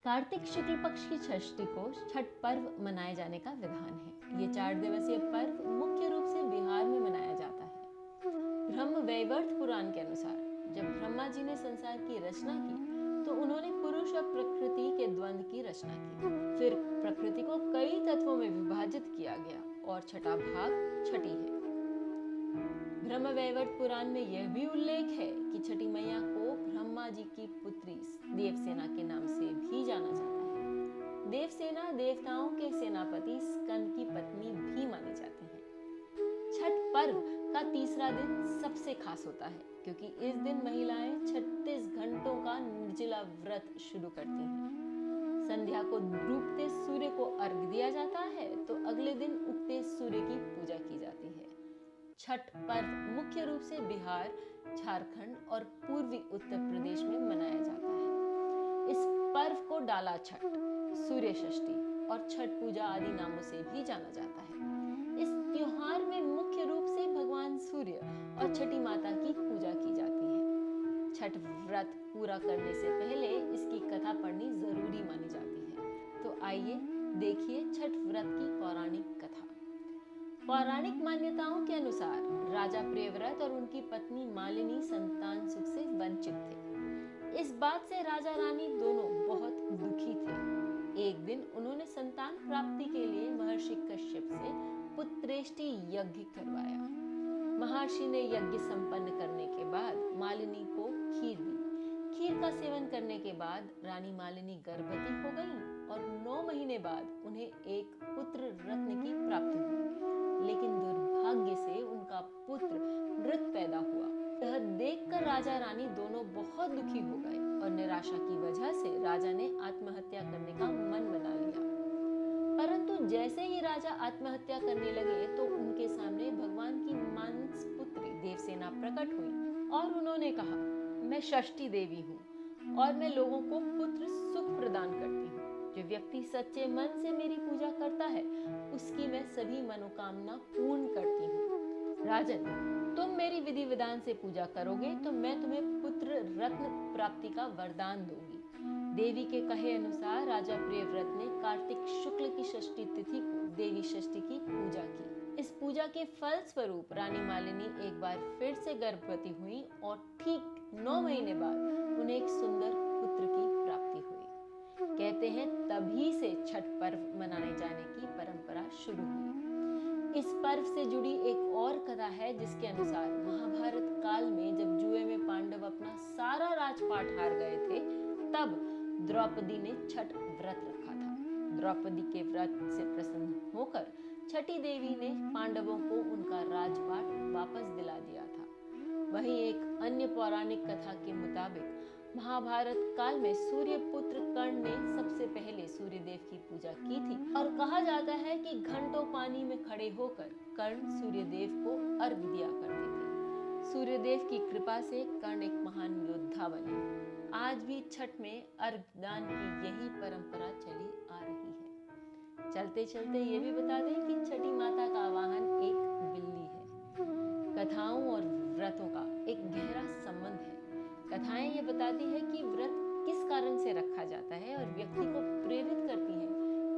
कार्तिक शुक्ल पक्ष की षष्ठी को छठ पर्व मनाए जाने का विधान है। ये 4 दिवसीय पर्व मुख्य रूप से बिहार में मनाया जाता है। ब्रह्म वैवर्त पुराण के अनुसार जब ब्रह्मा जी ने संसार की रचना की तो उन्होंने पुरुष और प्रकृति के द्वंद्व की रचना की। फिर प्रकृति को कई तत्वों में विभाजित किया गया और छठा भाग छठी है। ब्रह्म वैवर्त पुराण में यह भी उल्लेख है कि छठी मैया को ब्रह्मा जी की पुत्री देवसेना के नाम से भी जाना जाता है। देवसेना देवताओं के सेनापति स्कंद की पत्नी भी मानी जाती है। छठ पर्व का तीसरा दिन सबसे खास होता है क्योंकि इस दिन महिलाएं 36 घंटों का निर्जला व्रत शुरू करती हैं। संध्या को डूबते सूर्य को अर्घ्य दिया जाता है तो अगले दिन उगते सूर्य की पूजा की जाती है। छठ पर्व मुख्य रूप से बिहार, झारखंड और पूर्वी उत्तर प्रदेश में मनाया जाता है। इस पर्व को डाला छठ, सूर्य षष्ठी और छठ पूजा आदि नामों से भी जाना जाता है। इस त्योहार में मुख्य रूप से भगवान सूर्य और छठी माता की पूजा की जाती है। छठ व्रत पूरा करने से पहले इसकी कथा पढ़नी जरूरी मानी जाती है। तो आइए देखिए छठ व्रत की पौराणिक कथा। पौराणिक मान्यताओं के अनुसार राजा प्रियव्रत और उनकी पत्नी मालिनी संतान सुख से वंचित थे। इस बात से राजा रानी दोनों बहुत दुखी थे। एक दिन उन्होंने संतान प्राप्ति के लिए महर्षि कश्यप से पुत्रेष्टि यज्ञ करवाया। महर्षि ने यज्ञ संपन्न करने के बाद मालिनी को खीर दी। खीर का सेवन करने के बाद रानी मालिनी गर्भवती हो गई और 9 महीने बाद उन्हें एक पुत्र रत्न की प्राप्ति हुई। लेकिन दुर्भाग्य से उनका पुत्र मृत पैदा हुआ। यह देखकर राजा रानी दोनों बहुत दुखी हो गए और निराशा की वजह से राजा ने आत्महत्या करने का मन बना लिया। परंतु जैसे ही राजा आत्महत्या करने लगे तो उनके सामने भगवान की मानस पुत्री देवसेना प्रकट हुई और उन्होंने कहा, मैं षष्ठी देवी हूँ और मैं लोगों को पुत्र सुख प्रदान करती हूँ। जो व्यक्ति सच्चे मन से मेरी पूजा करता है उसकी मैं सभी मनोकामना पूर्ण करती हूँ। राजन, तुम मेरी विधि विधान से पूजा करोगे तो मैं तुम्हें पुत्र रत्न प्राप्ति का वरदान दूंगी। देवी के कहे अनुसार राजा प्रियव्रत ने कार्तिक शुक्ल की षष्ठी तिथि को देवी षष्ठी की पूजा की। इस पूजा के फल स्वरूप रानी मालिनी एक बार फिर से गर्भवती हुई और ठीक 9 महीने बाद उन्हें एक सुंदर पुत्र की प्राप्ति हुई। कहते हैं तभी से छठ पर्व मनाने जाने की परंपरा शुरू हुई। इस पर्व से जुड़ी एक और कथा है जिसके अनुसार महाभारत काल में जब जुए में पांडव अपना सारा राजपाट हार गए थे तब द्रौपदी ने छठ व्रत रखा था। द्रौपदी के व्रत से प्रसन्न होकर छठी देवी ने पांडवों को उनका राजपाट वापस दिला दिया था। वहीं एक अन्य पौराणिक कथा के मुताबिक महाभारत काल में सूर्य पुत्र कर्ण ने सबसे पहले सूर्यदेव की पूजा की थी और कहा जाता है कि घंटों पानी में खड़े होकर कर्ण सूर्यदेव को अर्घ्य दिया करते थे। सूर्यदेव की कृपा से कर्ण एक महान योद्धा बने। आज भी छठ में अर्घ्य दान की यही परंपरा चली आ रही है। चलते चलते ये भी बता दें कि छठी माता का वाहन एक बिल्ली है। कथाओं और व्रतों का एक गहरा संबंध है। कथाएं ये बताती है कि व्रत किस कारण से रखा जाता है और व्यक्ति को प्रेरित करती है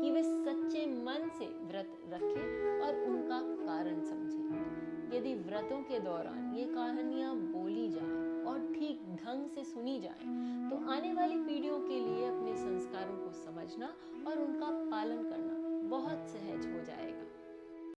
कि वे सच्चे मन से व्रत रखें और उनका कारण समझें। यदि व्रतों के दौरान ये कहानियां बोली जाएं और ठीक ढंग से सुनी जाएं, तो आने वाली पीढ़ियों के लिए अपने संस्कारों को समझना और उनका पालन करना बहुत सहज